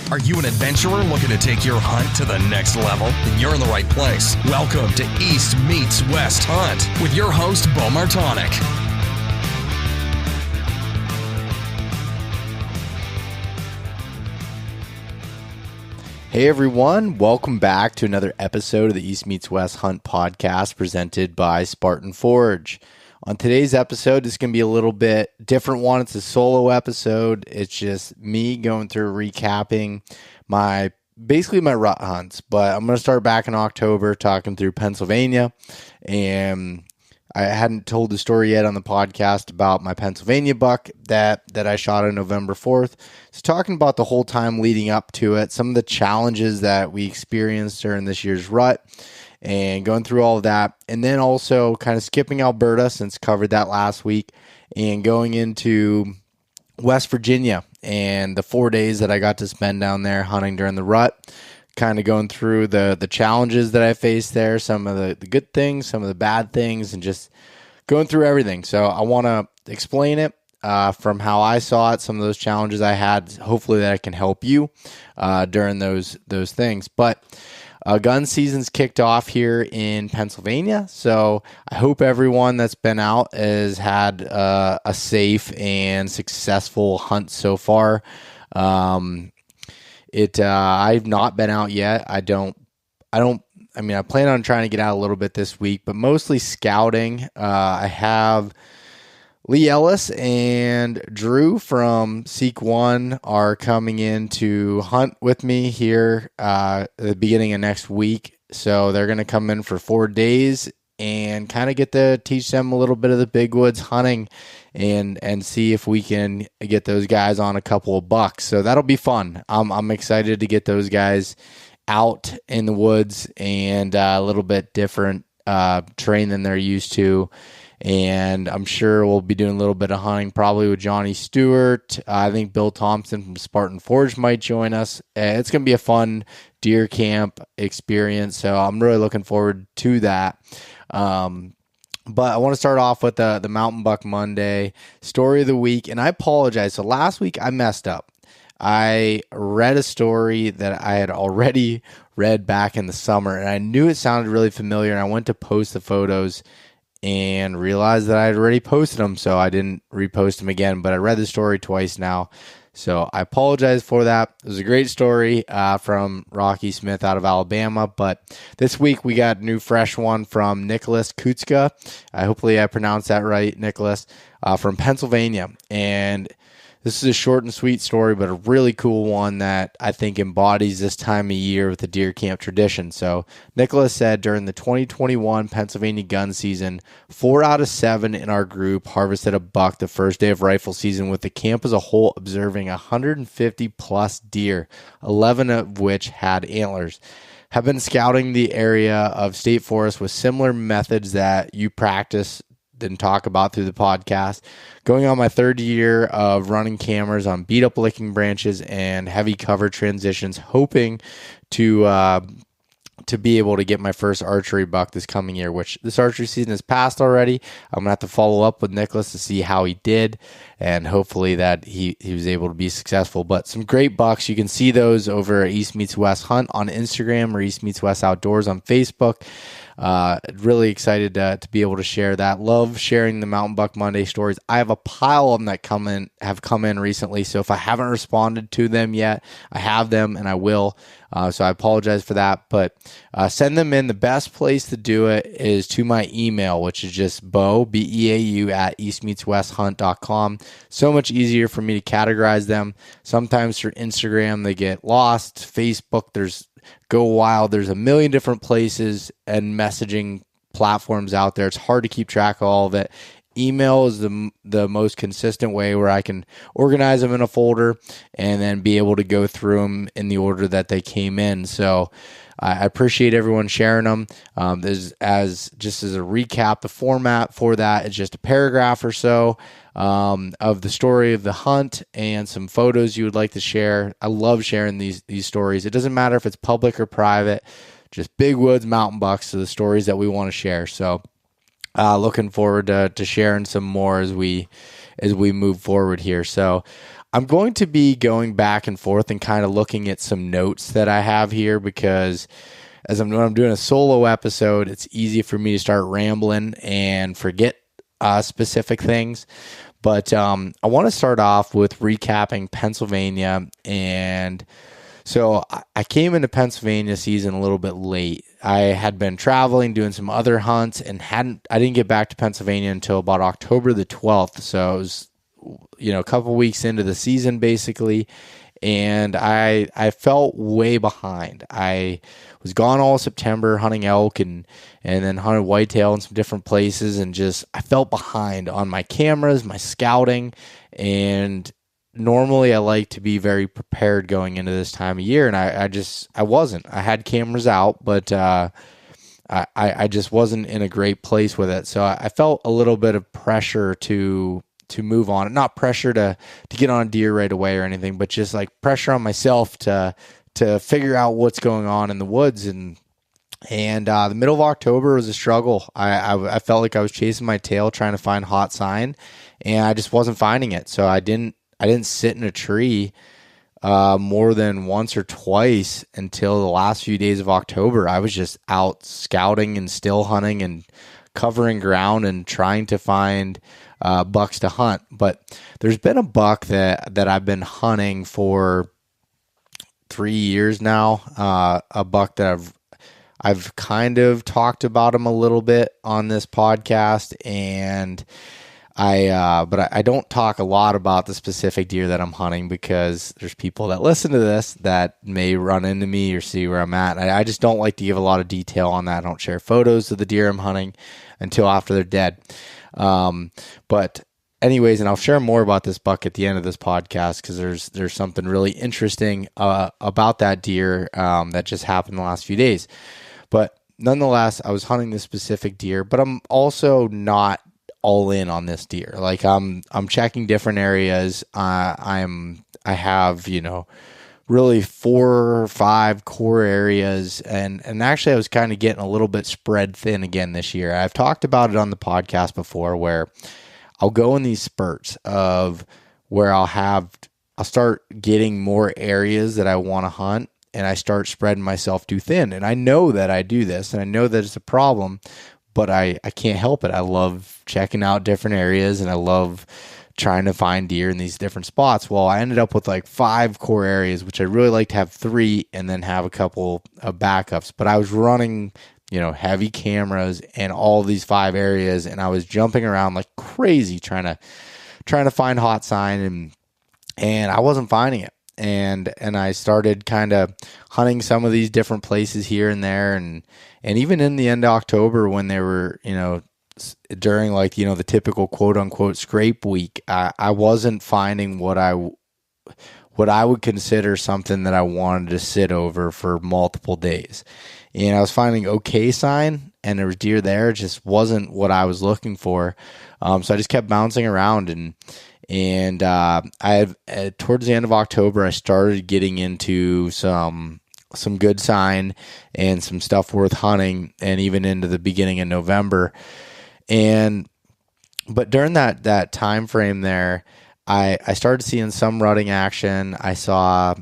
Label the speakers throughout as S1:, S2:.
S1: Are you an adventurer looking to take your hunt to the next level? Then you're in the right place. Welcome to East Meets West Hunt with your host, Beau Martonik.
S2: Hey everyone, welcome back to another episode of the East Meets West Hunt podcast presented by Spartan Forge. On today's episode, it's going to be a little bit different one. It's a solo episode. It's just me going through recapping my rut hunts. But I'm going to start back in October talking through Pennsylvania. And I hadn't told the story yet on the podcast about my Pennsylvania buck that I shot on November 4th. So talking about the whole time leading up to it, some of the challenges that we experienced during this year's rut, and going through all of that, and then also kind of skipping Alberta since covered that last week, and going into West Virginia and the 4 days that I got to spend down there hunting during the rut, kind of going through the challenges that I faced there, some of the good things, some of the bad things, and just going through everything. So I want to explain it from how I saw it, some of those challenges I had, hopefully that I can help you during those things. But gun season's kicked off here in Pennsylvania, so I hope everyone that's been out has had a safe and successful hunt so far. I've not been out yet. I plan on trying to get out a little bit this week, but mostly scouting. I have Lee Ellis and Drew from Seek One are coming in to hunt with me here at the beginning of next week. So they're going to come in for 4 days and kind of get to teach them a little bit of the big woods hunting and see if we can get those guys on a couple of bucks. So that'll be fun. I'm excited to get those guys out in the woods and a little bit different terrain than they're used to. And I'm sure we'll be doing a little bit of hunting probably with Johnny Stewart. I think Bill Thompson from Spartan Forge might join us. It's going to be a fun deer camp experience, so I'm really looking forward to that. But I want to start off with the Mountain Buck Monday story of the week. And I apologize. So last week I messed up. I read a story that I had already read back in the summer, and I knew it sounded really familiar. And I went to post the photos and realized that I had already posted them, so I didn't repost them again. But I read the story twice now, so I apologize for that. It was a great story from Rocky Smith out of Alabama. But this week we got a new fresh one from Nicholas Kutska. Hopefully I pronounced that right, Nicholas, from Pennsylvania. And this is a short and sweet story, but a really cool one that I think embodies this time of year with the deer camp tradition. So Nicholas said, during the 2021 Pennsylvania gun season, 4 out of 7 in our group harvested a buck the first day of rifle season, with the camp as a whole observing 150 plus deer, 11 of which had antlers. Have been scouting the area of state forest with similar methods that you practice and talk about through the podcast. Going on my 3rd year of running cameras on beat up licking branches and heavy cover transitions, hoping to be able to get my first archery buck this coming year, which this archery season has passed already. I'm gonna have to follow up with Nicholas to see how he did, and hopefully that he was able to be successful. But some great bucks. You can see those over at East Meets West Hunt on Instagram or East Meets West Outdoors on Facebook. Really excited to be able to share that. Love sharing the Mountain Buck Monday stories. I have a pile of them that have come in recently, so if I haven't responded to them yet, I have them and I will. So I apologize for that, but send them in. The best place to do it is to my email, which is just Beau, B-E-A-U, at eastmeetswesthunt.com. So much easier for me to categorize them. Sometimes through Instagram, they get lost. Facebook, there's Go Wild. There's a million different places and messaging platforms out there. It's hard to keep track of all of it. Email is the most consistent way where I can organize them in a folder and then be able to go through them in the order that they came in. So I appreciate everyone sharing them. As a recap, the format for that is just a paragraph or so of the story of the hunt and some photos you would like to share. I love sharing these stories. It doesn't matter if it's public or private, just big woods mountain bucks are the stories that we want to share. So looking forward to sharing some more as we move forward here. So I'm going to be going back and forth and kind of looking at some notes that I have here because when I'm doing a solo episode, it's easy for me to start rambling and forget specific things. But I want to start off with recapping Pennsylvania. And so I came into Pennsylvania season a little bit late. I had been traveling, doing some other hunts, and I didn't get back to Pennsylvania until about October the 12th. So it was, a couple weeks into the season basically. And I felt way behind. I was gone all September hunting elk and then hunted whitetail in some different places, and I felt behind on my cameras, my scouting, and normally I like to be very prepared going into this time of year, and I wasn't. I had cameras out, but I just wasn't in a great place with it. So I felt a little bit of pressure to move on. Not pressure to get on a deer right away or anything, but just like pressure on myself to figure out what's going on in the woods. And the middle of October was a struggle. I felt like I was chasing my tail trying to find hot sign, and I just wasn't finding it. So I didn't sit in a tree more than once or twice until the last few days of October. I was just out scouting and still hunting and covering ground and trying to find bucks to hunt. But there's been a buck that I've been hunting for 3 years now, a buck that I've kind of talked about him a little bit on this podcast, and but I don't talk a lot about the specific deer that I'm hunting because there's people that listen to this that may run into me or see where I'm at. I just don't like to give a lot of detail on that. I don't share photos of the deer I'm hunting until after they're dead. But anyways, and I'll share more about this buck at the end of this podcast because there's something really interesting about that deer that just happened the last few days. But nonetheless, I was hunting this specific deer, but I'm also not all in on this deer. Like I'm checking different areas. I have, really 4 or 5 core areas, and actually I was kind of getting a little bit spread thin again this year. I've talked about it on the podcast before where I'll go in these spurts of where I'll start getting more areas that I want to hunt, and I start spreading myself too thin. And I know that I do this, and I know that it's a problem, but I can't help it. I love checking out different areas, and I love trying to find deer in these different spots. Well, I ended up with like 5 core areas, which I'd really like to have 3 and then have a couple of backups. But I was running, heavy cameras in all these 5 areas, and I was jumping around like crazy trying to find hot sign, and I wasn't finding it. And I started kind of hunting some of these different places here and there, and even in the end of October when they were, during the typical quote unquote scrape week, I wasn't finding what I would consider something that I wanted to sit over for multiple days. And I was finding okay sign, and there was deer there. It just wasn't what I was looking for. So I just kept bouncing around, and towards the end of October, I started getting into some good sign and some stuff worth hunting, and even into the beginning of November. But during that time frame there, I started seeing some rutting action. I saw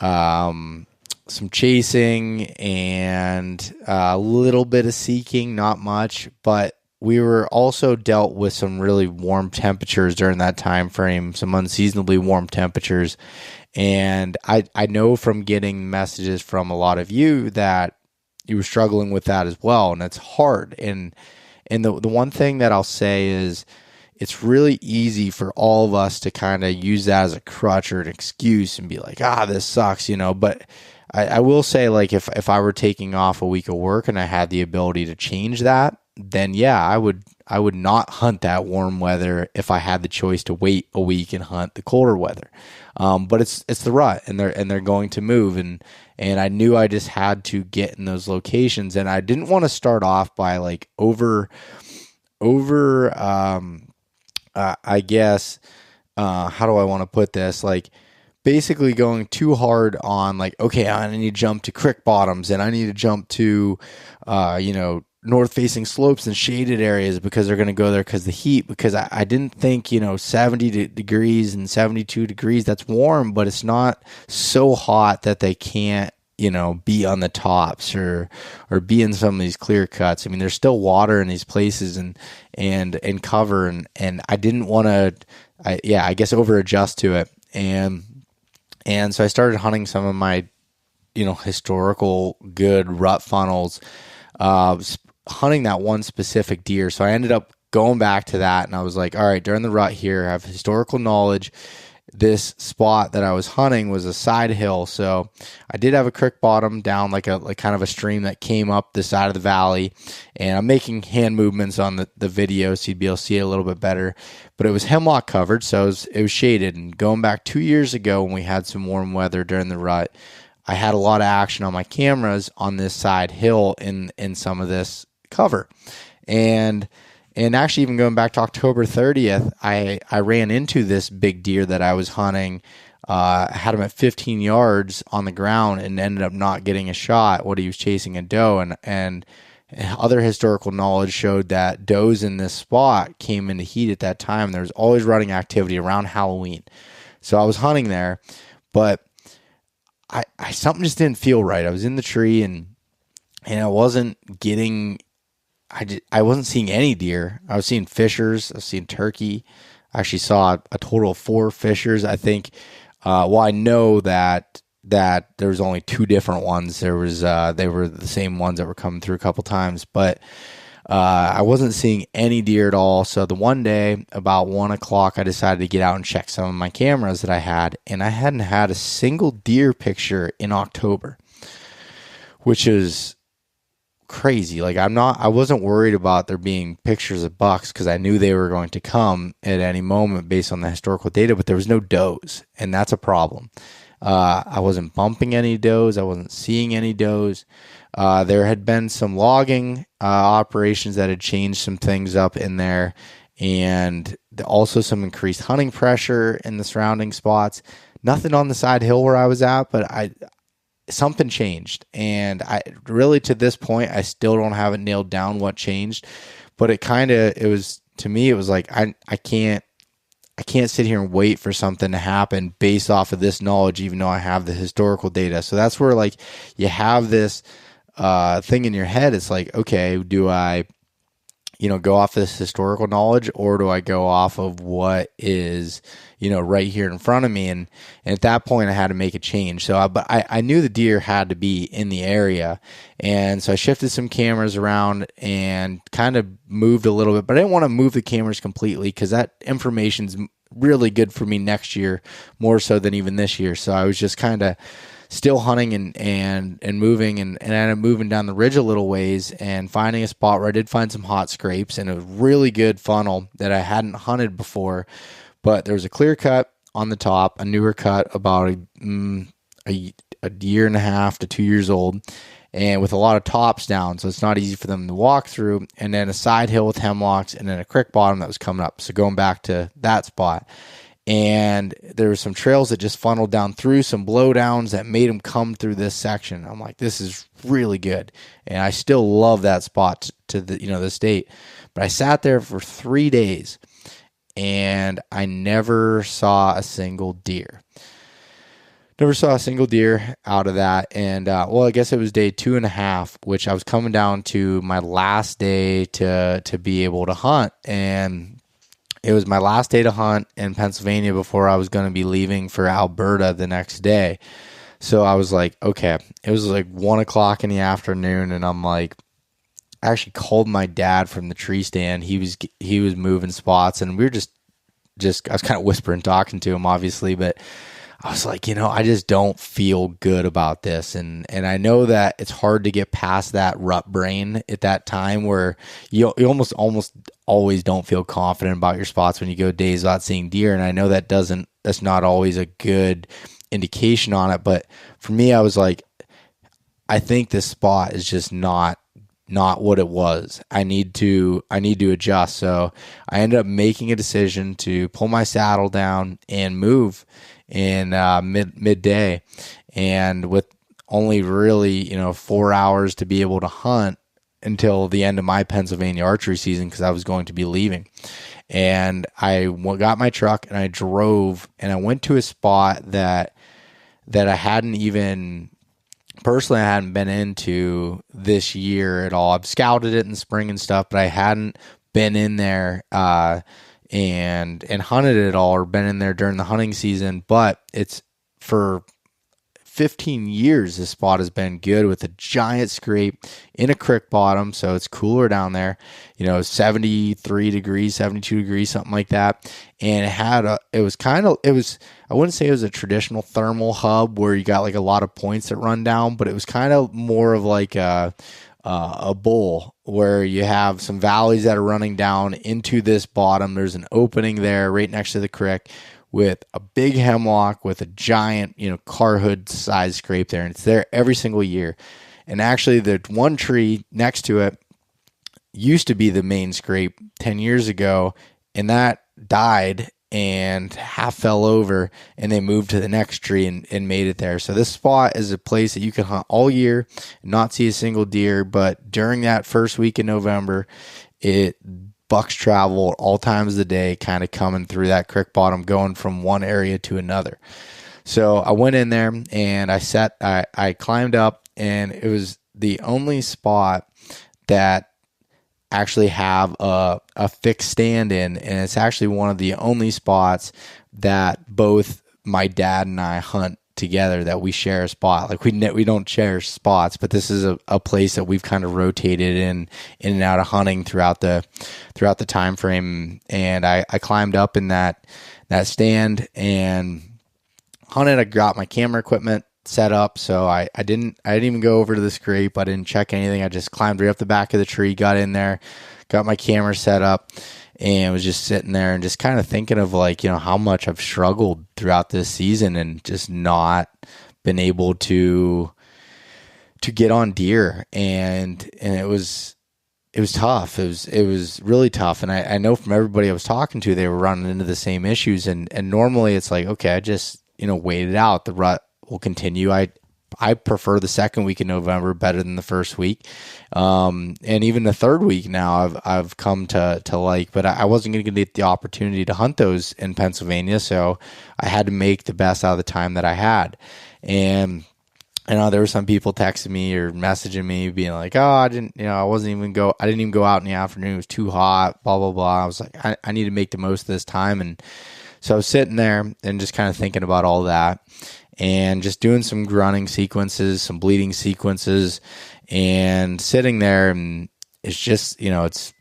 S2: some chasing and a little bit of seeking, not much, but we were also dealt with some really warm temperatures during that time frame, some unseasonably warm temperatures. And I know from getting messages from a lot of you that you were struggling with that as well, and it's hard. And the one thing that I'll say is it's really easy for all of us to kind of use that as a crutch or an excuse and be like, this sucks, But I will say, like, if I were taking off a week of work and I had the ability to change that, then yeah, I would not hunt that warm weather if I had the choice to wait a week and hunt the colder weather. But it's the rut, and they're going to move, and I knew I just had to get in those locations, and I didn't want to start off by like I guess how do I want to put this, like basically going too hard on like, okay, I need to jump to creek bottoms, and I need to jump to north facing slopes and shaded areas because they're going to go there because the heat, because I didn't think, 70 degrees and 72 degrees, that's warm, but it's not so hot that they can't, be on the tops or be in some of these clear cuts. I mean, there's still water in these places and cover. And I didn't want to, I guess over adjust to it. And so I started hunting some of my, historical good rut funnels, hunting that one specific deer. So I ended up going back to that, and I was like, all right, during the rut here, I have historical knowledge. This spot that I was hunting was a side hill, so I did have a creek bottom down like kind of a stream that came up the side of the valley, and I'm making hand movements on the video so you'd be able to see it a little bit better, but it was hemlock covered, so it was shaded. And going back 2 years ago when we had some warm weather during the rut, I had a lot of action on my cameras on this side hill in some of this cover. And actually, even going back to October 30th, I ran into this big deer that I was hunting. I had him at 15 yards on the ground and ended up not getting a shot when he was chasing a doe. And other historical knowledge showed that does in this spot came into heat at that time. There was always rutting activity around Halloween. So I was hunting there, but I something just didn't feel right. I was in the tree and I wasn't getting, I wasn't seeing any deer. I was seeing fishers. I was seeing turkey. I actually saw a total of 4 fishers. I think, I know that there was only 2 different ones. There was, they were the same ones that were coming through a couple times, but I wasn't seeing any deer at all. So the one day about 1 o'clock, I decided to get out and check some of my cameras that I had, and I hadn't had a single deer picture in October, which is crazy. Like I wasn't worried about there being pictures of bucks because I knew they were going to come at any moment based on the historical data, but there was no does, and that's a problem. I wasn't bumping any does. I wasn't seeing any does. There had been some logging operations that had changed some things up in there, and also some increased hunting pressure in the surrounding spots. Nothing on the side hill where I was at, but something changed, and I really, to this point, I still don't have it nailed down what changed, but it was, to me, it was like, I can't sit here and wait for something to happen based off of this knowledge, even though I have the historical data. So that's where, like, you have this thing in your head. It's like, okay, do I, go off this historical knowledge, or do I go off of what is, right here in front of me? And at that point I had to make a change. So, but I knew the deer had to be in the area. And so I shifted some cameras around and kind of moved a little bit, but I didn't want to move the cameras completely because that information's really good for me next year, more so than even this year. So I was just kind of still hunting and moving and ended up moving down the ridge a little ways and finding a spot where I did find some hot scrapes and a really good funnel that I hadn't hunted before. But there was a clear cut on the top, a newer cut, about a year and a half to 2 years old, and with a lot of tops down, so it's not easy for them to walk through, and then a side hill with hemlocks, and then a creek bottom that was coming up. So going back to that spot, and there were some trails that just funneled down through some blowdowns that made them come through this section. I'm like, this is really good, and I still love that spot to the this date. But I sat there for 3 days, and I never saw a single deer. Never saw a single deer out of that. And, I guess it was day 2.5, which I was coming down to my last day to be able to hunt. And it was my last day to hunt in Pennsylvania before I was going to be leaving for Alberta the next day. So I was like, okay, it was like 1 o'clock in the afternoon. And I'm like, I actually called my dad from the tree stand. He was moving spots, and we were just I was kind of whispering, talking to him, obviously, but I was like, I just don't feel good about this. And I know that it's hard to get past that rut brain at that time where you almost always don't feel confident about your spots when you go days without seeing deer. And I know that's not always a good indication on it. But for me, I was like, I think this spot is just not what it was. I need to adjust. So I ended up making a decision to pull my saddle down and move in midday, and with only really 4 hours to be able to hunt, until the end of my Pennsylvania archery season because I was going to be leaving. And I got my truck and I drove and I went to a spot that I hadn't even personally, I hadn't been into this year at all. I've scouted it in the spring and stuff, but I hadn't been in there and hunted it all or been in there during the hunting season. But it's for 15 years, this spot has been good with a giant scrape in a creek bottom. So it's cooler down there, 73 degrees, 72 degrees, something like that. And I wouldn't say it was a traditional thermal hub where you got like a lot of points that run down, but it was kind of more of like a bowl where you have some valleys that are running down into this bottom. There's an opening there right next to the creek with a big hemlock with a giant, car hood size scrape there. And it's there every single year. And actually the one tree next to it used to be the main scrape 10 years ago, and that died and half fell over, and they moved to the next tree and made it there. So this spot is a place that you can hunt all year and not see a single deer. But during that first week in November, bucks travel all times of the day, kind of coming through that creek bottom, going from one area to another. So I went in there and I climbed up, and it was the only spot that actually have a fixed stand in, and it's actually one of the only spots that both my dad and I hunt together, that we share a spot. Like we don't share spots, but this is a place that we've kind of rotated in and out of hunting throughout the time frame. And I climbed up in that stand and hunted. I got my camera equipment set up, so I didn't even go over to the scrape. I didn't check anything. I just climbed right up the back of the tree, got in there, got my camera set up, and was just sitting there and just kind of thinking of how much I've struggled throughout this season and just not been able to get on deer. And it was tough. It was really tough. And I know from everybody I was talking to, they were running into the same issues. And normally it's like, okay, I just, wait it out. The rut will continue. I prefer the second week in November better than the first week. And even the third week now I've come to like, but I wasn't going to get the opportunity to hunt those in Pennsylvania. So I had to make the best out of the time that I had. And I know there were some people texting me or messaging me being like, oh, I didn't even go out in the afternoon. It was too hot, blah, blah, blah. I was like, I need to make the most of this time. And so I was sitting there and just kind of thinking about all that, and just doing some grunting sequences, some bleeding sequences, and sitting there. And it's just, it's,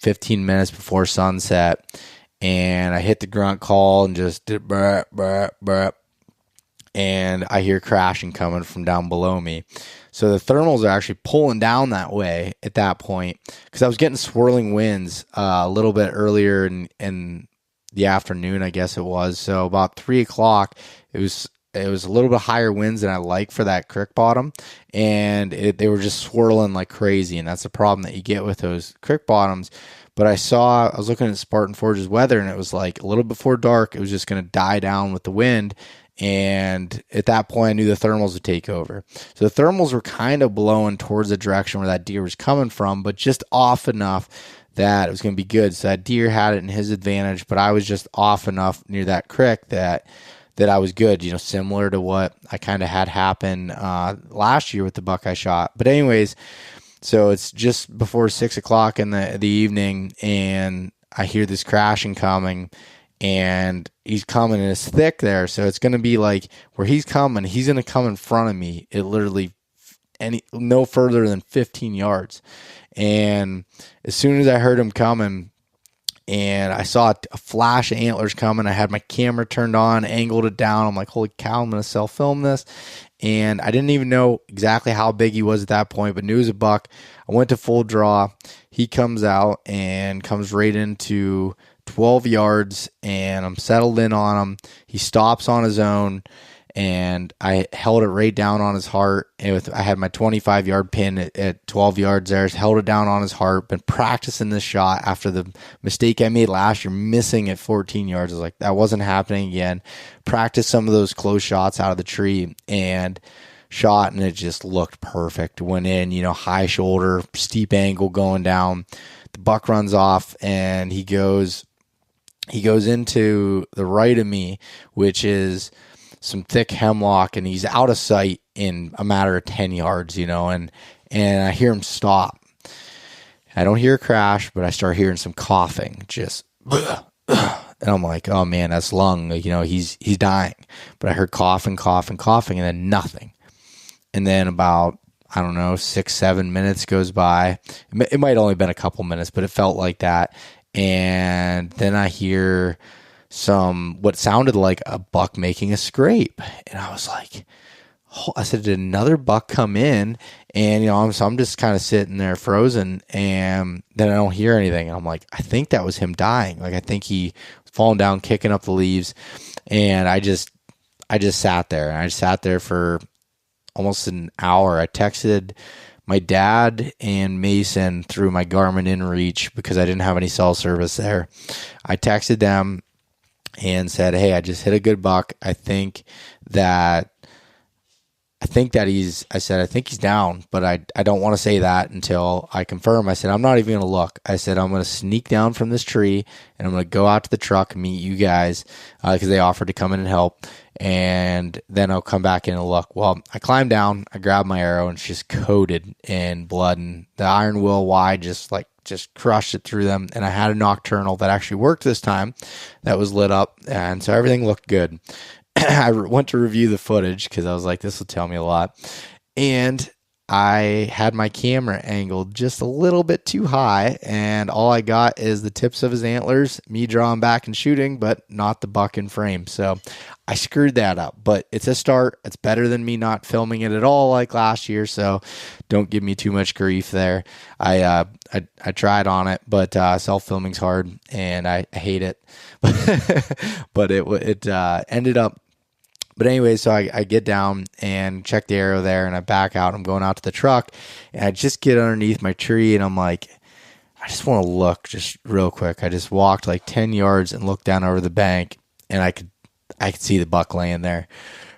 S2: 15 minutes before sunset, and I hit the grunt call and just did burp, burp, burp, and I hear crashing coming from down below me. So the thermals are actually pulling down that way at that point, because I was getting swirling winds a little bit earlier in the afternoon, I guess it was. So about 3 o'clock, it was a little bit higher winds than I like for that creek bottom, and they were just swirling like crazy. And that's the problem that you get with those creek bottoms. But I was looking at Spartan Forge's weather, and it was like a little before dark, it was just going to die down with the wind. And at that point, I knew the thermals would take over. So the thermals were kind of blowing towards the direction where that deer was coming from, but just off enough that it was going to be good. So that deer had it in his advantage, but I was just off enough near that creek that I was good, similar to what I kind of had happen last year with the buck I shot. But anyways, so it's just before 6 o'clock in the evening, and I hear this crashing coming, and he's coming, and it's thick there. So it's going to be like where he's coming, he's going to come in front of me. It literally no further than 15 yards. And as soon as I heard him coming, and I saw a flash of antlers coming, I had my camera turned on, angled it down. I'm like, holy cow, I'm going to self-film this. And I didn't even know exactly how big he was at that point, but knew he was a buck. I went to full draw. He comes out and comes right into 12 yards, and I'm settled in on him. He stops on his own, and I held it right down on his heart. I had my 25-yard pin at 12 yards there. Held it down on his heart. Been practicing this shot after the mistake I made last year, missing at 14 yards. I was like, that wasn't happening again. Practice some of those close shots out of the tree. And shot, and it just looked perfect. Went in, high shoulder, steep angle going down. The buck runs off, and he goes into the right of me, which is some thick hemlock, and he's out of sight in a matter of 10 yards, and I hear him stop. I don't hear a crash, but I start hearing some coughing, just, and I'm like, oh man, that's lung, he's dying. But I heard coughing, and then nothing. And then about, I don't know, 6-7 minutes goes by. It might only been a couple minutes, but it felt like that. And then I hear what sounded like a buck making a scrape. And I was like, I said, did another buck come in? And, I'm just kind of sitting there frozen, and then I don't hear anything. And I'm like, I think that was him dying. Like, I think he was falling down, kicking up the leaves. And I just sat there. And I sat there for almost an hour. I texted my dad and Mason through my Garmin InReach because I didn't have any cell service there. I texted them and said, hey, I just hit a good buck. I think he's down, but I don't want to say that until I confirm. I said, I'm not even going to look. I said, I'm going to sneak down from this tree, and I'm going to go out to the truck and meet you guys because they offered to come in and help, and then I'll come back in and look. Well, I climbed down, I grabbed my arrow, and it's just coated in blood, and the iron will wide just crushed it through them. And I had a nocturnal that actually worked this time that was lit up, and so everything looked good. I went to review the footage because I was like, this will tell me a lot. And I had my camera angled just a little bit too high, and all I got is the tips of his antlers, me drawing back and shooting, but not the buck in frame. So I screwed that up, but it's a start. It's better than me not filming it at all like last year, so don't give me too much grief there. I tried on it, but self-filming's hard, and I hate it. But it ended up. But anyway, so I get down and check the arrow there, and I back out. I'm going out to the truck, and I just get underneath my tree, and I'm like, I just want to look just real quick. I just walked like 10 yards and looked down over the bank, and I could see the buck laying there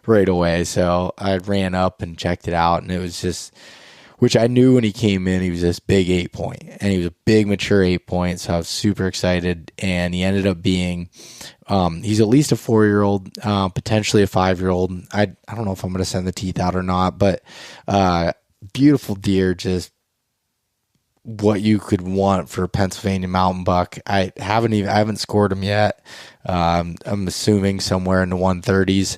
S2: right away. So I ran up and checked it out, and it was just, which I knew when he came in, he was this big 8-point, and he was a big mature 8-point. So I was super excited, and he ended up being, he's at least a 4-year-old, potentially a 5-year-old. I don't know if I'm going to send the teeth out or not, but beautiful deer, just what you could want for a Pennsylvania mountain buck. I haven't scored him yet. I'm assuming somewhere in the 130s.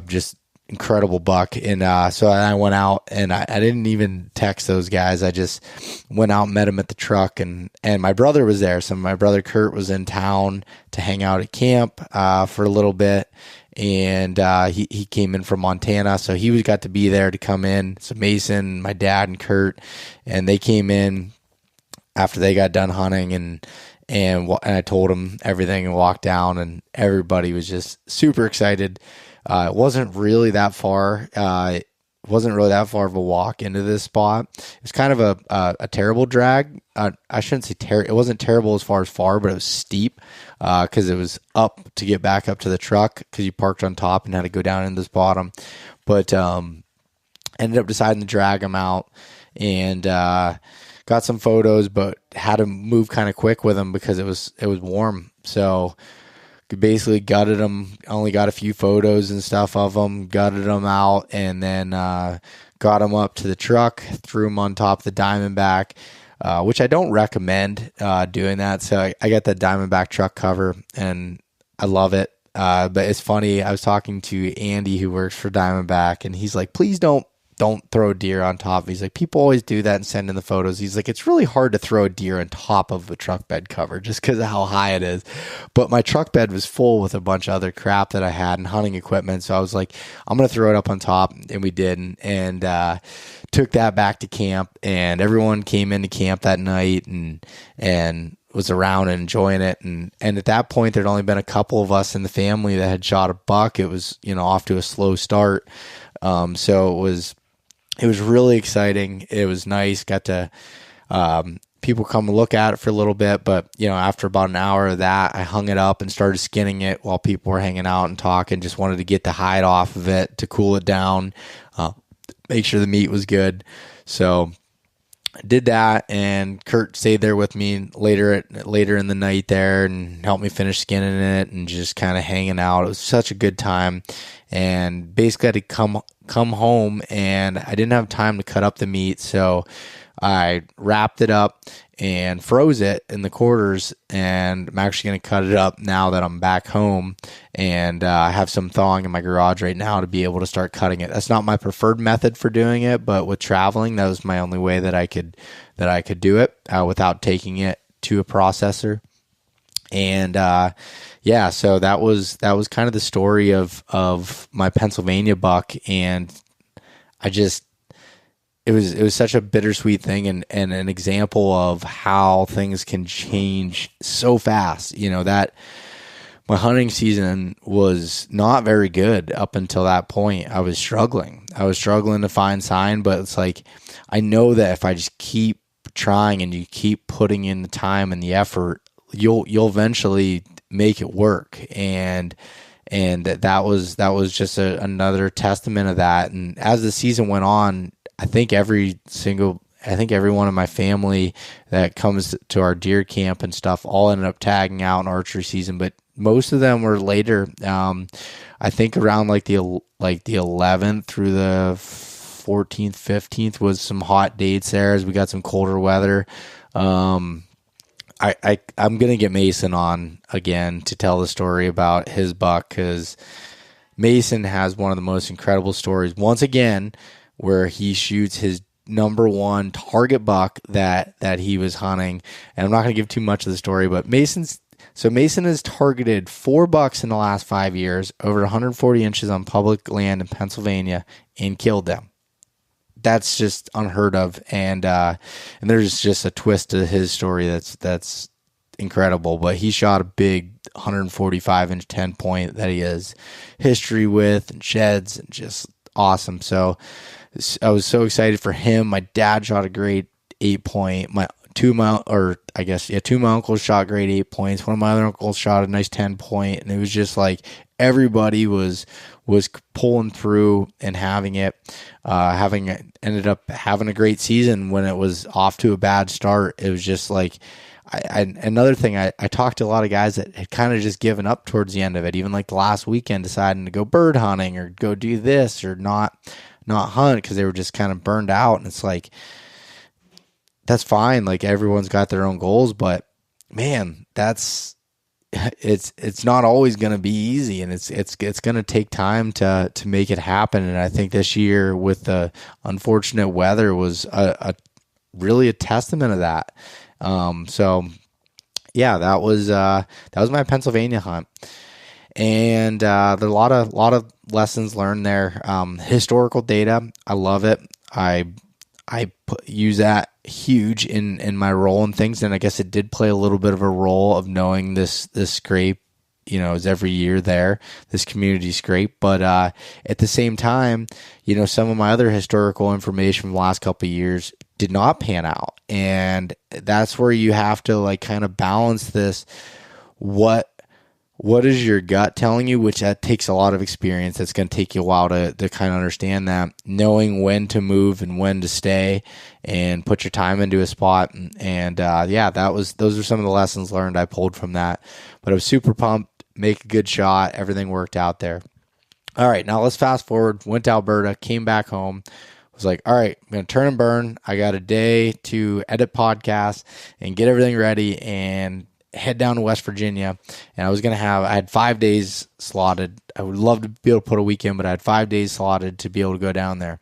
S2: Just incredible buck. And so I went out, and I didn't even text those guys. I just went out and met him at the truck, and my brother was there. So my brother Kurt was in town to hang out at camp for a little bit, and he came in from Montana, so he got to be there to come in. So Mason, my dad, and Kurt, and they came in after they got done hunting, and I told them everything and walked down, and everybody was just super excited. It wasn't really that far. It wasn't really that far of a walk into this spot. It was kind of a terrible drag. I shouldn't say it wasn't terrible as far, but it was steep because it was up to get back up to the truck because you parked on top and had to go down into this bottom. But ended up deciding to drag him out, and got some photos, but had to move kind of quick with him because it was warm. So basically gutted them, only got a few photos and stuff of them, gutted them out, and then got them up to the truck, threw them on top of the Diamondback, which I don't recommend doing that. So I got that Diamondback truck cover, and I love it. But it's funny, I was talking to Andy, who works for Diamondback, and he's like, please don't throw a deer on top. He's like, people always do that and send in the photos. He's like, it's really hard to throw a deer on top of a truck bed cover just because of how high it is. But my truck bed was full with a bunch of other crap that I had and hunting equipment. So I was like, I'm going to throw it up on top. And we did. And took that back to camp, and everyone came into camp that night and was around and enjoying it. And at that point, there'd only been a couple of us in the family that had shot a buck. It was, off to a slow start. So it was really exciting. It was nice. Got to people come and look at it for a little bit, but after about an hour of that, I hung it up and started skinning it while people were hanging out and talking. Just wanted to get the hide off of it to cool it down. make sure the meat was good. So I did that, and Kurt stayed there with me later in the night there and helped me finish skinning it and just kind of hanging out. It was such a good time, and basically I had to come home, and I didn't have time to cut up the meat, so I wrapped it up and froze it in the quarters, and I'm actually going to cut it up now that I'm back home, and I have some thawing in my garage right now to be able to start cutting it. That's not my preferred method for doing it, but with traveling, that was my only way that I could do it without taking it to a processor. And so that was kind of the story of my Pennsylvania buck, and it was such a bittersweet thing, and an example of how things can change so fast. That my hunting season was not very good up until that point. I was struggling to find sign, but it's like, I know that if I just keep trying and you keep putting in the time and the effort, you'll eventually make it work. And that was just another testament of that. And as the season went on, I think everyone in my family that comes to our deer camp and stuff all ended up tagging out in archery season, but most of them were later. I think around like the 11th through the 14th, 15th was some hot dates there as we got some colder weather. I'm gonna get Mason on again to tell the story about his buck, because Mason has one of the most incredible stories once again, where he shoots his number one target buck that he was hunting. And I'm not going to give too much of the story, but Mason has targeted 4 bucks in the last 5 years, over 140 inches on public land in Pennsylvania, and killed them. That's just unheard of. And there's just a twist to his story that's incredible. But he shot a big 145 inch 10 point that he has history with and sheds, and just awesome. So I was so excited for him. My dad shot a great 8 point. Two of my uncles shot great 8 points. One of my other uncles shot a nice 10 point, and it was just like everybody was pulling through and ended up having a great season when it was off to a bad start. It was just like, another thing, I talked to a lot of guys that had kind of just given up towards the end of it, even like the last weekend, deciding to go bird hunting or go do this or not hunt because they were just kind of burned out. And it's like, that's fine. Like, everyone's got their own goals, but man, it's not always going to be easy, and it's going to take time to make it happen. And I think this year with the unfortunate weather was really a testament of that. So yeah, that was my Pennsylvania hunt. And there are a lot of lessons learned there. Historical data, I love it. I use that huge in my role and things, and I guess it did play a little bit of a role of knowing this scrape, is every year there, this community scrape. But at the same time, some of my other historical information from the last couple of years did not pan out, and that's where you have to like kind of balance this. What is your gut telling you, which that takes a lot of experience. That's going to take you a while to kind of understand that, knowing when to move and when to stay and put your time into a spot. And those are some of the lessons learned I pulled from that. But I was super pumped, make a good shot. Everything worked out there. All right, now let's fast forward. Went to Alberta, came back home. Was like, all right, I'm going to turn and burn. I got a day to edit podcasts and get everything ready and head down to West Virginia. And I had 5 days slotted. I would love to be able to put a weekend, but I had 5 days slotted to be able to go down there.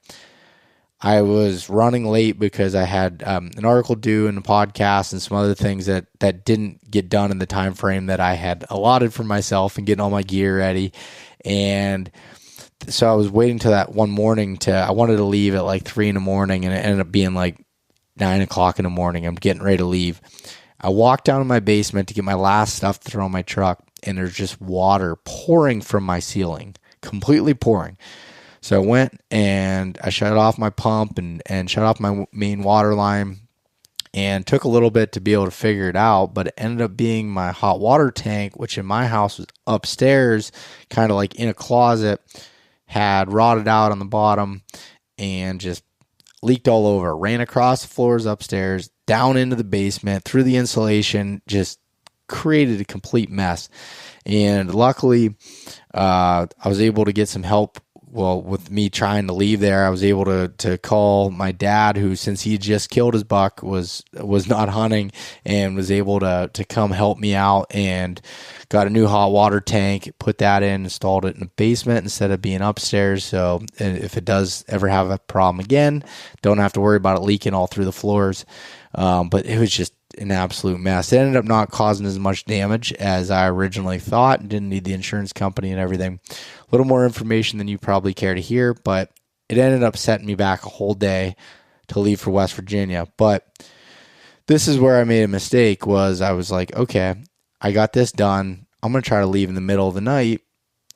S2: I was running late because I had an article due and a podcast and some other things that didn't get done in the time frame that I had allotted for myself and getting all my gear ready. And so I was waiting till that one morning I wanted to leave at like 3 a.m, and it ended up being like 9 o'clock in the morning. I'm getting ready to leave. I walked down to my basement to get my last stuff to throw in my truck, and there's just water pouring from my ceiling, completely pouring. So I went and I shut off my pump and shut off my main water line, and took a little bit to be able to figure it out, but it ended up being my hot water tank, which in my house was upstairs, kind of like in a closet, had rotted out on the bottom, and just leaked all over. Ran across the floors upstairs, down into the basement, through the insulation, just created a complete mess. And luckily, I was able to get some help. Well, with me trying to leave there, I was able to call my dad, who, since he just killed his buck, was not hunting, and was able to come help me out, and got a new hot water tank, put that in, installed it in the basement instead of being upstairs. So if it does ever have a problem again, don't have to worry about it leaking all through the floors. But it was just an absolute mess. It ended up not causing as much damage as I originally thought, and didn't need the insurance company and everything. A little more information than you probably care to hear, but it ended up setting me back a whole day to leave for West Virginia. But this is where I made a mistake. Was I was like, okay, I got this done. I'm going to try to leave in the middle of the night.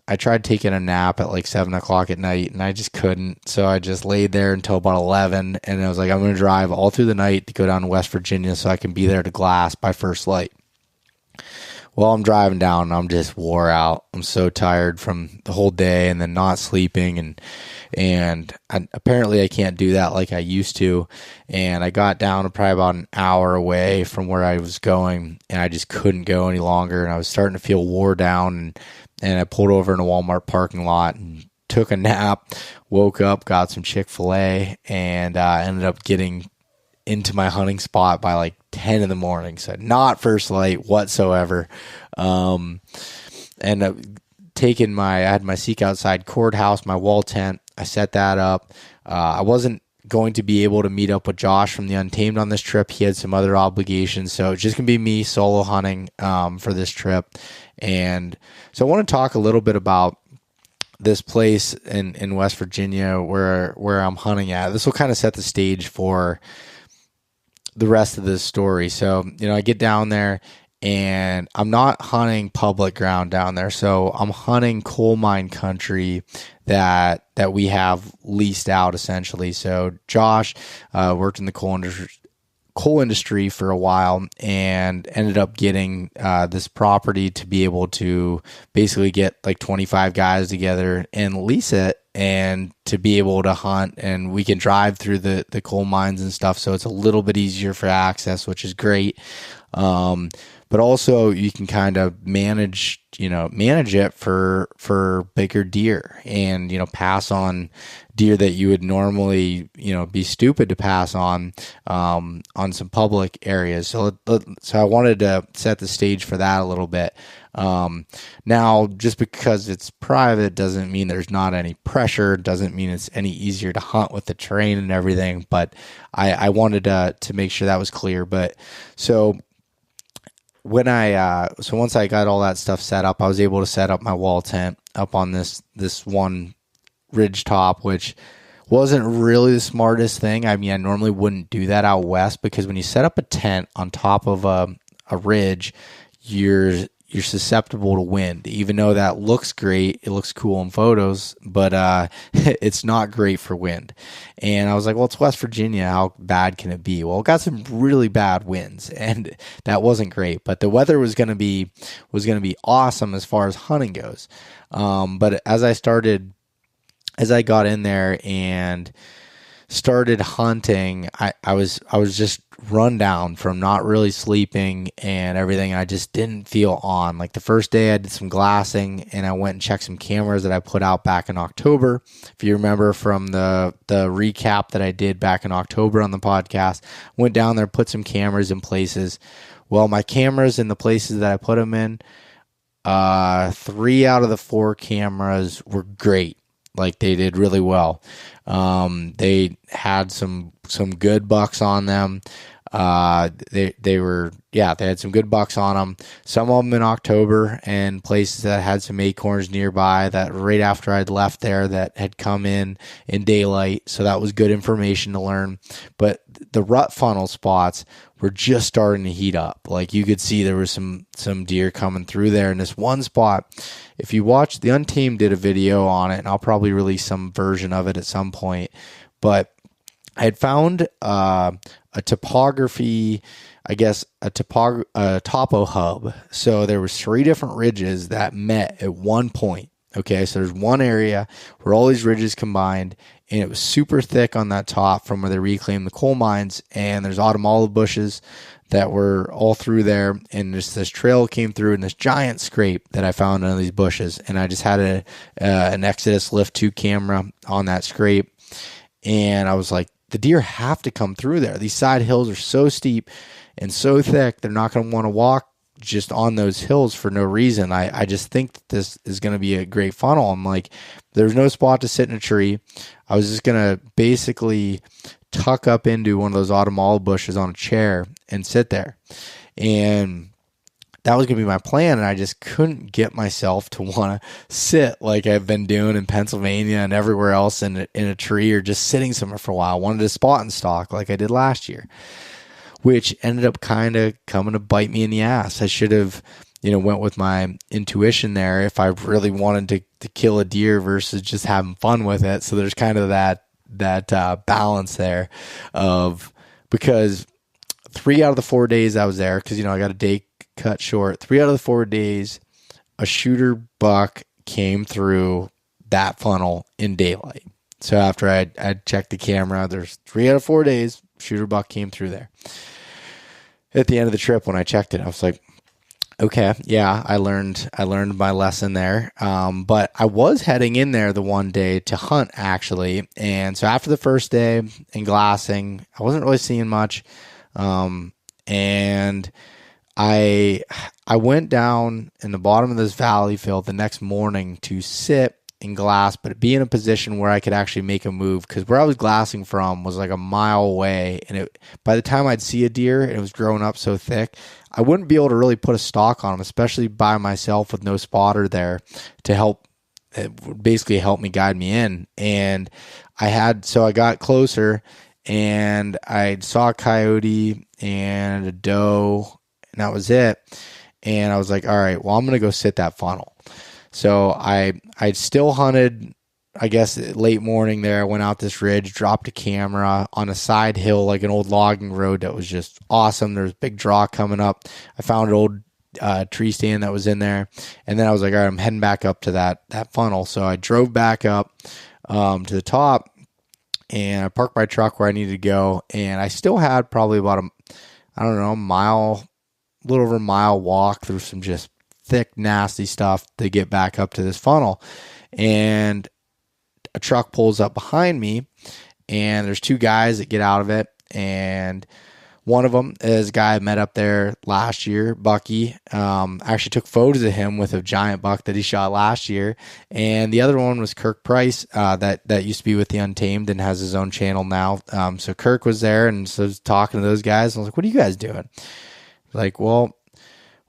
S2: I tried taking a nap at like 7 o'clock at night, and I just couldn't. So I just laid there until about 11, and I was like, I'm going to drive all through the night to go down to West Virginia so I can be there to glass by first light. Well, I'm driving down, and I'm just wore out. I'm so tired from the whole day and then not sleeping, and apparently I can't do that like I used to. And I got down to probably about an hour away from where I was going, and I just couldn't go any longer, and I was starting to feel wore down, and I pulled over in a Walmart parking lot and took a nap, woke up, got some Chick-fil-A, and ended up getting into my hunting spot by like 10 in the morning. So not first light whatsoever. I had my Seek Outside courthouse, my wall tent. I set that up. I wasn't going to be able to meet up with Josh from the Untamed on this trip. He had some other obligations. So it's just going to be me solo hunting for this trip. And so I want to talk a little bit about this place in West Virginia where I'm hunting at. This will kind of set the stage for the rest of this story. So, I get down there, and I'm not hunting public ground down there. So I'm hunting coal mine country that we have leased out, essentially. So Josh worked in the coal industry for a while, and ended up getting this property to be able to basically get like 25 guys together and lease it, and to be able to hunt, and we can drive through the coal mines and stuff. So it's a little bit easier for access, which is great. But also you can kind of manage it for bigger deer, and, pass on deer that you would normally, be stupid to pass on some public areas. So I wanted to set the stage for that a little bit. Now, just because it's private doesn't mean there's not any pressure, doesn't mean it's any easier to hunt with the terrain and everything, but I wanted to make sure that was clear. But so once I got all that stuff set up, I was able to set up my wall tent up on this one ridge top, which wasn't really the smartest thing. I mean, I normally wouldn't do that out west, because when you set up a tent on top of a ridge, you're susceptible to wind. Even though that looks great, it looks cool in photos, but it's not great for wind. And I was like, well, it's West Virginia, how bad can it be? Well, it got some really bad winds, and that wasn't great. But the weather was going to be awesome as far as hunting goes. But as I got in there and started hunting, I was just run down from not really sleeping and everything. I just didn't feel on. Like the first day I did some glassing, and I went and checked some cameras that I put out back in October. If you remember from the recap that I did back in October on the podcast, went down there, put some cameras in places. Well, my cameras in the places that I put them in, 3 out of the 4 cameras were great. Like they did really well. They had some good bucks on them. They had some good bucks on them. Some of them in October, and places that had some acorns nearby that right after I'd left there that had come in daylight. So that was good information to learn. But the rut funnel spots were just starting to heat up. Like you could see there was some deer coming through there. In this one spot, if you watch, the Untamed did a video on it, and I'll probably release some version of it at some point. But I had found a topography, I guess, a topo hub. So there was 3 different ridges that met at one point. Okay, so there's one area where all these ridges combined, and it was super thick on that top from where they reclaimed the coal mines, and there's autumn olive bushes that were all through there, and this trail came through, and this giant scrape that I found under these bushes, and I just had an Exodus Lift 2 camera on that scrape, and I was like, the deer have to come through there. These side hills are so steep and so thick, they're not going to want to walk just on those hills for no reason. I just think that this is going to be a great funnel. I'm like, there's no spot to sit in a tree. I was just going to basically tuck up into one of those autumn olive bushes on a chair and sit there. And that was going to be my plan. And I just couldn't get myself to want to sit like I've been doing in Pennsylvania and everywhere else in a tree, or just sitting somewhere for a while. I wanted to spot and stalk like I did last year, which ended up kind of coming to bite me in the ass. I should have, went with my intuition there if I really wanted to kill a deer versus just having fun with it. So there's kind of that balance there because 3 out of the 4 days I was there, because, I got a day cut short. 3 out of the 4 days, a shooter buck came through that funnel in daylight. So after I checked the camera, there's 3 out of 4 days, shooter buck came through there. At the end of the trip, when I checked it, I was like, okay, yeah, I learned my lesson there. But I was heading in there the one day to hunt, actually. And so after the first day in glassing, I wasn't really seeing much. And I went down in the bottom of this valley field the next morning to sit in glass, but be in a position where I could actually make a move, because where I was glassing from was like a mile away, and by the time I'd see a deer, it was growing up so thick, I wouldn't be able to really put a stalk on him, especially by myself with no spotter there to help. It would basically help me guide me in. And I got closer, and I saw a coyote and a doe, and that was it. And I was like, all right, well, I'm going to go sit that funnel. So I still hunted, I guess, late morning there. I went out this ridge, dropped a camera on a side hill, like an old logging road that was just awesome. There was a big draw coming up. I found an old tree stand that was in there. And then I was like, all right, I'm heading back up to that funnel. So I drove back up to the top, and I parked my truck where I needed to go. And I still had probably about a little over a mile walk through some just thick, nasty stuff to get back up to this funnel. And a truck pulls up behind me, and there's 2 guys that get out of it. And one of them is a guy I met up there last year, Bucky. I actually took photos of him with a giant buck that he shot last year. And the other one was Kirk Price, that used to be with the Untamed and has his own channel now. So Kirk was there, and so I was talking to those guys. And I was like, what are you guys doing? Like, well,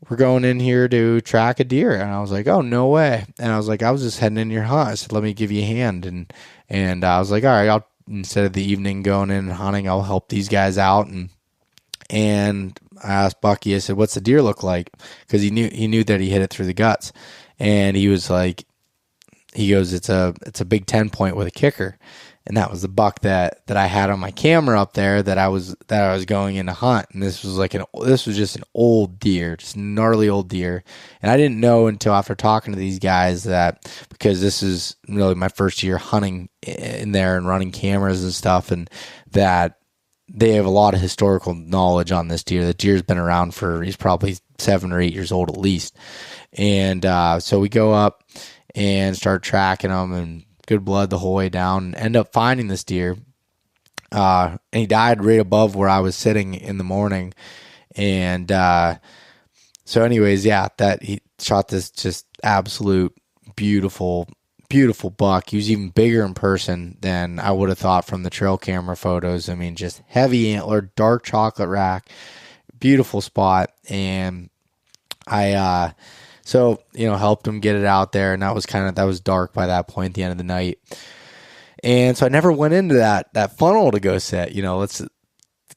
S2: we're going in here to track a deer. And I was like, oh, no way. And I was like, I was just heading in your hunt. I said, let me give you a hand. And I was like, all right, instead of the evening going in and hunting, I'll help these guys out. And I asked Bucky, I said, what's the deer look like? Because he knew that he hit it through the guts. And he was like, he goes, it's a big 10-point with a kicker. And that was the buck that I had on my camera up there that I was going in to hunt. And this was just an old deer, just gnarly old deer. And I didn't know until after talking to these guys that, because this is really my first year hunting in there and running cameras and stuff, and that they have a lot of historical knowledge on this deer. The deer's been around he's probably 7 or 8 years old at least. And so we go up and start tracking them, and good blood the whole way down, and end up finding this deer. And he died right above where I was sitting in the morning. And so anyways, yeah, that he shot this just absolute beautiful, beautiful buck. He was even bigger in person than I would have thought from the trail camera photos. I mean, just heavy antler, dark chocolate rack, beautiful spot. And I helped him get it out there, and that was dark by that point at the end of the night. And so I never went into that funnel to go sit. Let's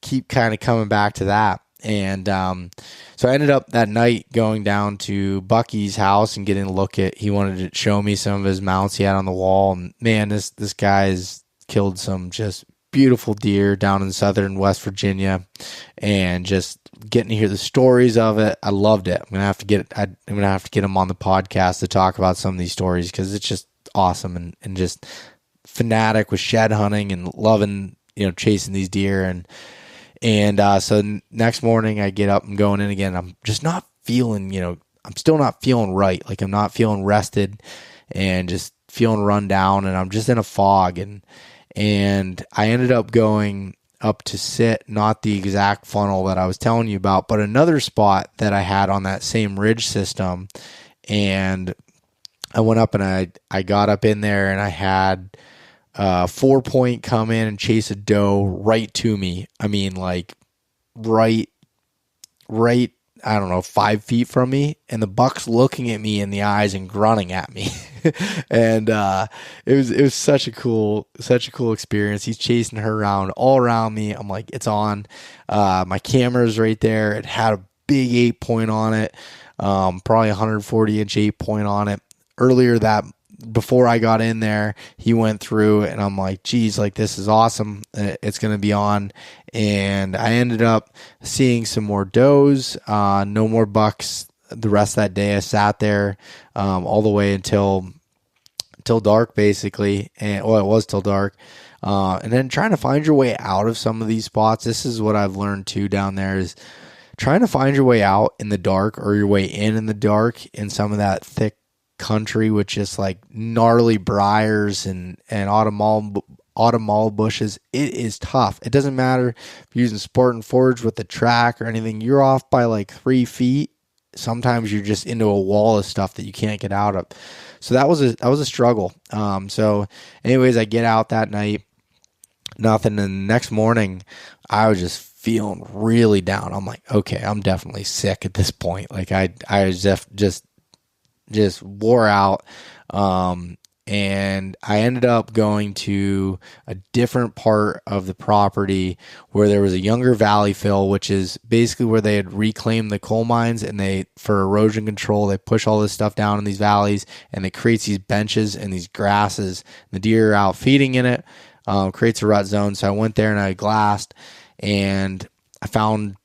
S2: keep kind of coming back to that. And so I ended up that night going down to Bucky's house and getting a look at. He wanted to show me some of his mounts he had on the wall. And man, this guy's killed some just beautiful deer down in southern West Virginia, and just getting to hear the stories of it. I loved it. I'm gonna have to get him on the podcast to talk about some of these stories, because it's just awesome, and just fanatic with shed hunting and loving, chasing these deer. So next morning I get up and going in again. I'm just not feeling, I'm still not feeling right. Like, I'm not feeling rested and just feeling run down, and I'm just in a fog. And I ended up going up to sit, not the exact funnel that I was telling you about, but another spot that I had on that same ridge system. And I went up and I got up in there, and I had 4 Point come in and chase a doe right to me. I mean, like right, I don't know, 5 feet from me, and the buck's looking at me in the eyes and grunting at me. And it was such a cool experience. He's chasing her around all around me. I'm like, it's on. My camera's right there. It had a big 8 point on it, probably 140-inch 8 point on it. Before I got in there, he went through, and I'm like, geez, like, this is awesome. It's going to be on. And I ended up seeing some more does, no more bucks the rest of that day. I sat there all the way until dark, basically. And it was till dark. And then trying to find your way out of some of these spots. This is what I've learned too down there, is trying to find your way out in the dark, or your way in the dark, in some of that thick country with just like gnarly briars and autumn bushes. It is tough. It doesn't matter if you're using sport and forage with the track or anything. You're off by like 3 feet. Sometimes you're just into a wall of stuff that you can't get out of. So that was a struggle. So anyways, I get out that night, nothing. And the next morning I was just feeling really down. I'm like, okay, I'm definitely sick at this point. Like, I was just wore out. And I ended up going to a different part of the property where there was a younger valley fill, which is basically where they had reclaimed the coal mines, and for erosion control, they push all this stuff down in these valleys, and it creates these benches and these grasses. The deer are out feeding in it, creates a rut zone. So I went there and I glassed, and I found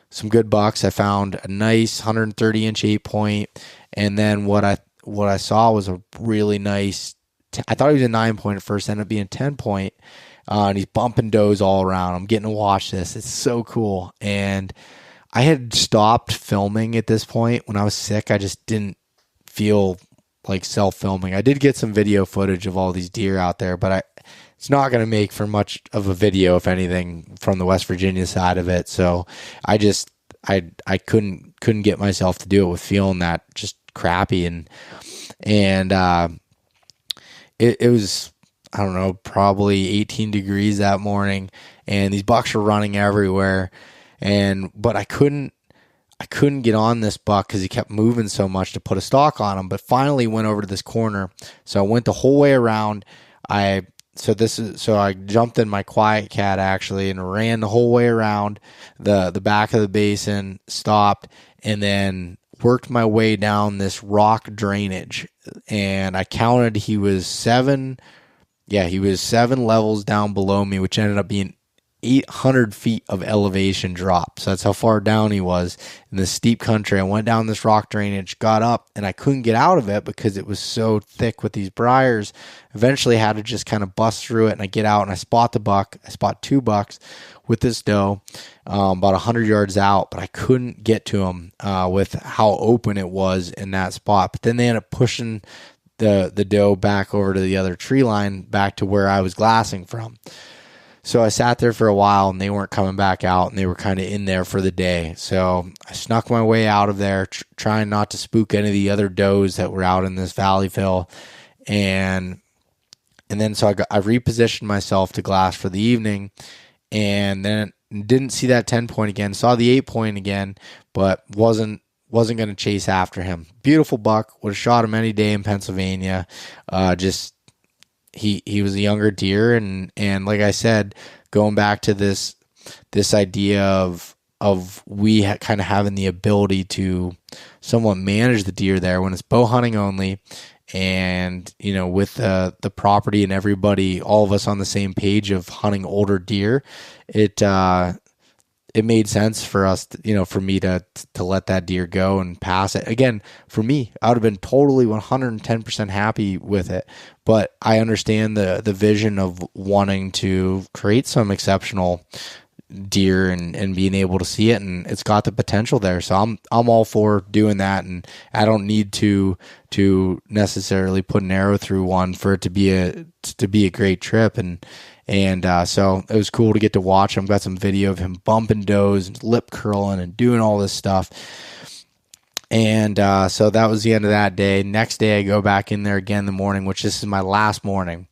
S2: some good bucks. I found a nice 130-inch 8 point. And then what I saw was a really nice, I thought he was a 9 point at first, ended up being a 10 point. And he's bumping does all around. I'm getting to watch this. It's so cool. And I had stopped filming at this point. When I was sick, I just didn't feel like self-filming. I did get some video footage of all these deer out there, but it's not going to make for much of a video, if anything, from the West Virginia side of it. So I couldn't get myself to do it with feeling that just crappy. And it was, I don't know, probably 18 degrees that morning, and these bucks were running everywhere. But I couldn't get on this buck because he kept moving so much to put a stalk on him. But finally went over to this corner. So I went the whole way around. I jumped in my Quiet Cat actually and ran the whole way around the back of the basin, stopped, and then worked my way down this rock drainage. And I counted, he was 7 levels down below me, which ended up being 800 feet of elevation drop. So that's how far down he was in this steep country. I went down this rock drainage, got up, and I couldn't get out of it because it was so thick with these briars. Eventually I had to just kind of bust through it, and I get out and I spot the buck. I spot 2 bucks with this doe about 100 yards out, but I couldn't get to him with how open it was in that spot. But then they ended up pushing the doe back over to the other tree line, back to where I was glassing from. So I sat there for a while, and they weren't coming back out, and they were kind of in there for the day. So I snuck my way out of there, trying not to spook any of the other does that were out in this valley fill. And then so I repositioned myself to glass for the evening, and then didn't see that 10 point again. Saw the 8 point again, but wasn't going to chase after him. Beautiful buck. Would have shot him any day in Pennsylvania. He was a younger deer, and like I said, going back to this idea of we kind of having the ability to somewhat manage the deer there when it's bow hunting only, And, with the property and everybody, all of us on the same page of hunting older deer, it made sense for us, for me to let that deer go and pass it. Again, for me, I would have been totally 110% happy with it. But I understand the vision of wanting to create some exceptional deer and being able to see it, and it's got the potential there. So I'm all for doing that, and I don't need to necessarily put an arrow through one for it to be a great trip. And so it was cool to get to watch him. Got some video of him bumping does and lip curling and doing all this stuff. And so that was the end of that day. Next day, I go back in there again in the morning, which this is my last morning.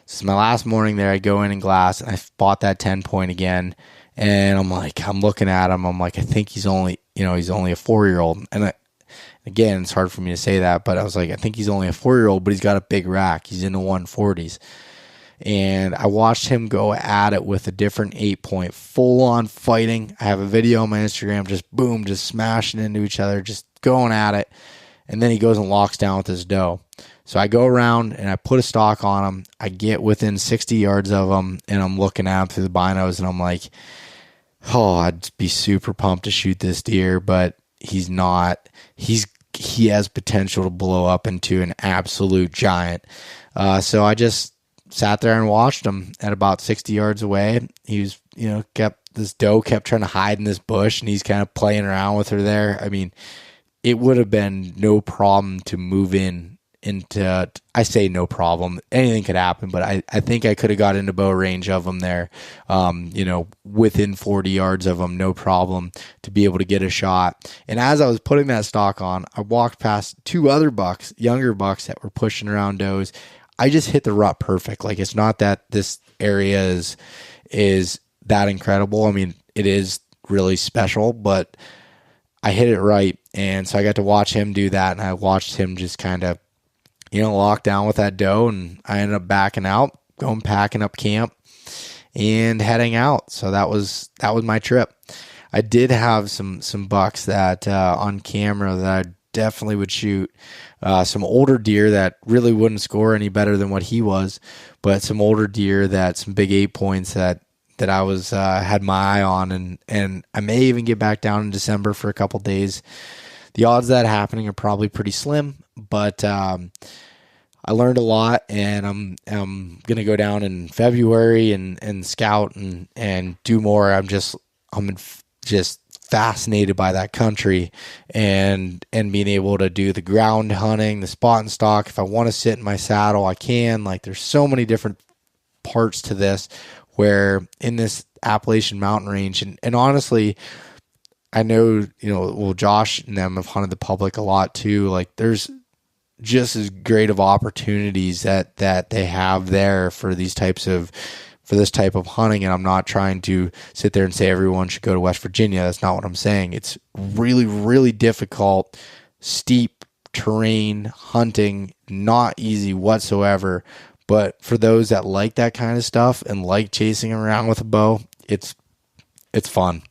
S2: This is my last morning there. I go in and glass, and I bought that 10-point again. And I'm looking at him. I'm like, I think he's only a 4-year-old. And again, it's hard for me to say that, but I was like, I think he's only a 4-year-old, but he's got a big rack. He's in the 140s. And I watched him go at it with a different 8-point, full on fighting. I have a video on my Instagram, just smashing into each other, just going at it. And then he goes and locks down with his doe. So I go around and I put a stock on him. I get within 60 yards of him, and I'm looking at him through the binos, and I'm like, oh, I'd be super pumped to shoot this deer, but he's not. He has potential to blow up into an absolute giant. So I just sat there and watched him at about 60 yards away. He was, this doe kept trying to hide in this bush, and he's kind of playing around with her there. I mean, it would have been no problem to move into, I say no problem, anything could happen, but I think I could have got into bow range of them there, within 40 yards of them, no problem to be able to get a shot. And as I was putting that stock on, I walked past 2 other bucks, younger bucks that were pushing around does. I just hit the rut perfect. Like, it's not that this area is that incredible. I mean, it is really special, but I hit it right. And so I got to watch him do that, and I watched him just kind of, lock down with that doe, and I ended up backing out, going packing up camp and heading out. So that was my trip. I did have some bucks that on camera that I definitely would shoot. Some older deer that really wouldn't score any better than what he was, but some older deer some big 8-points that I was had my eye on, and I may even get back down in December for a couple days. The odds of that happening are probably pretty slim, but I learned a lot, and I'm gonna go down in February and scout and do more. I'm just fascinated by that country and being able to do the ground hunting, the spot and stock. If I want to sit in my saddle, I can. Like, there's so many different parts to this, where in this Appalachian mountain range, and honestly, I know, Josh and them have hunted the public a lot too. Like, there's just as great of opportunities that they have there for this type of hunting. And I'm not trying to sit there and say everyone should go to West Virginia. That's not what I'm saying. It's really, really difficult, steep terrain hunting, not easy whatsoever. But for those that like that kind of stuff and like chasing around with a bow, it's fun.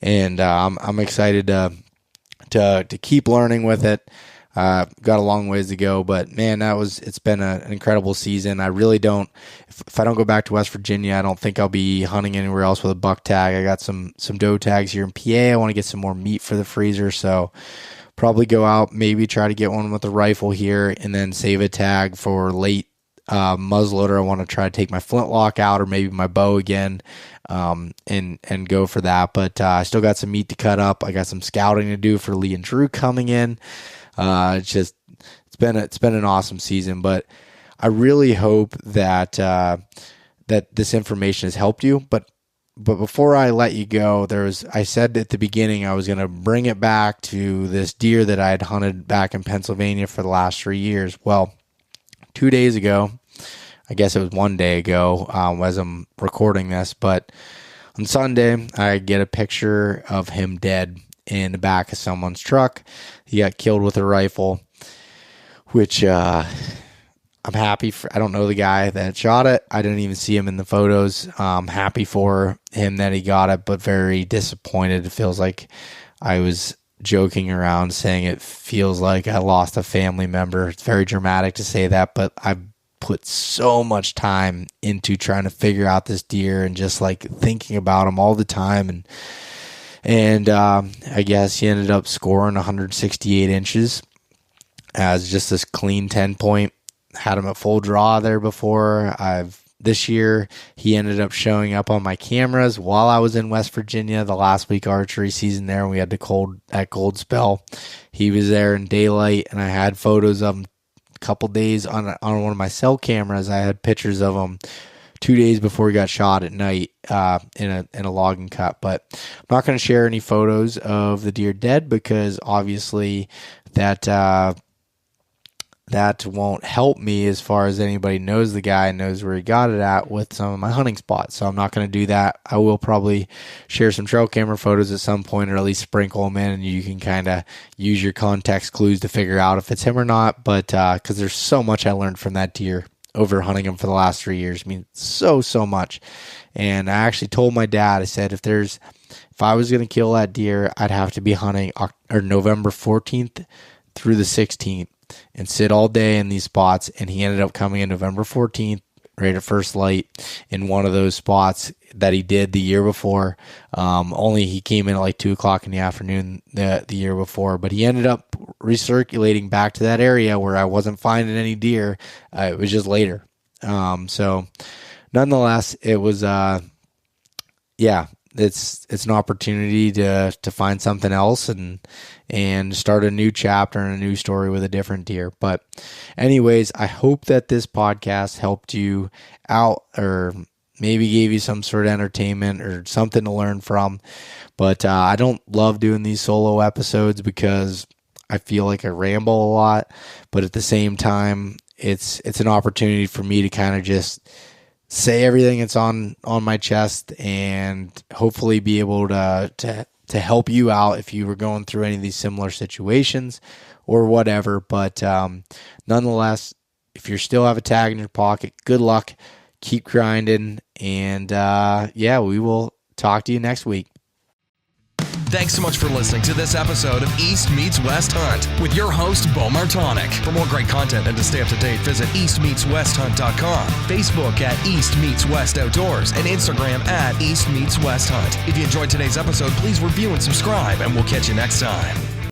S2: And I'm excited to keep learning with it. Got a long ways to go, but man, it's been an incredible season. I really don't, if I don't go back to West Virginia, I don't think I'll be hunting anywhere else with a buck tag. I got some doe tags here in PA. I want to get some more meat for the freezer, so probably go out, maybe try to get one with a rifle here, and then save a tag for late muzzleloader. I want to try to take my flintlock out, or maybe my bow again, and go for that. But I still got some meat to cut up. I got some scouting to do for Lee and Drew coming in. It's been an awesome season, but I really hope that this information has helped you. But before I let you go, I said at the beginning I was going to bring it back to this deer that I had hunted back in Pennsylvania for the last 3 years. Well, 2 days ago, I guess it was 1 day ago, as I'm recording this, but on Sunday, I get a picture of him dead in the back of someone's truck. He got killed with a rifle, which I'm happy for. I don't know the guy that shot it. I didn't even see him in the photos. I'm happy for him that he got it, but very disappointed. It feels like I was joking around saying it feels like I lost a family member. It's very dramatic to say that, but I've put so much time into trying to figure out this deer and just like thinking about him all the time. And I guess he ended up scoring 168 inches as just this clean 10 point. Had him at full draw there before. This year, he ended up showing up on my cameras while I was in West Virginia, the last week archery season there, and we had the cold spell. He was there in daylight, and I had photos of him a couple days on one of my cell cameras. I had pictures of him 2 days before he got shot at night in a logging cut. But I'm not going to share any photos of the deer dead because obviously that won't help me as far as anybody knows the guy and knows where he got it at with some of my hunting spots. So I'm not going to do that. I will probably share some trail camera photos at some point, or at least sprinkle them in, and you can kind of use your context clues to figure out if it's him or not. But because there's so much I learned from that deer over hunting him for the last 3 years. I mean, so much. And I actually told my dad, I said, if I was going to kill that deer, I'd have to be hunting November 14th through the 16th. And sit all day in these spots, and he ended up coming in November 14th, right at first light, in one of those spots that he did the year before. Only he came in at like 2 o'clock in the afternoon the year before, but he ended up recirculating back to that area where I wasn't finding any deer. It was just later. So nonetheless, it was, it's an opportunity to find something else and start a new chapter and a new story with a different deer. But anyways, I hope that this podcast helped you out, or maybe gave you some sort of entertainment or something to learn from. But I don't love doing these solo episodes because I feel like I ramble a lot, but at the same time, it's an opportunity for me to kind of just say everything that's on my chest, and hopefully be able to help you out if you were going through any of these similar situations or whatever. But nonetheless, if you still have a tag in your pocket, good luck, keep grinding, and we will talk to you next week.
S1: Thanks so much for listening to this episode of East Meets West Hunt with your host, Beau Martonik. For more great content and to stay up to date, visit eastmeetswesthunt.com, Facebook at East Meets West Outdoors, and Instagram at East Meets West Hunt. If you enjoyed today's episode, please review and subscribe, and we'll catch you next time.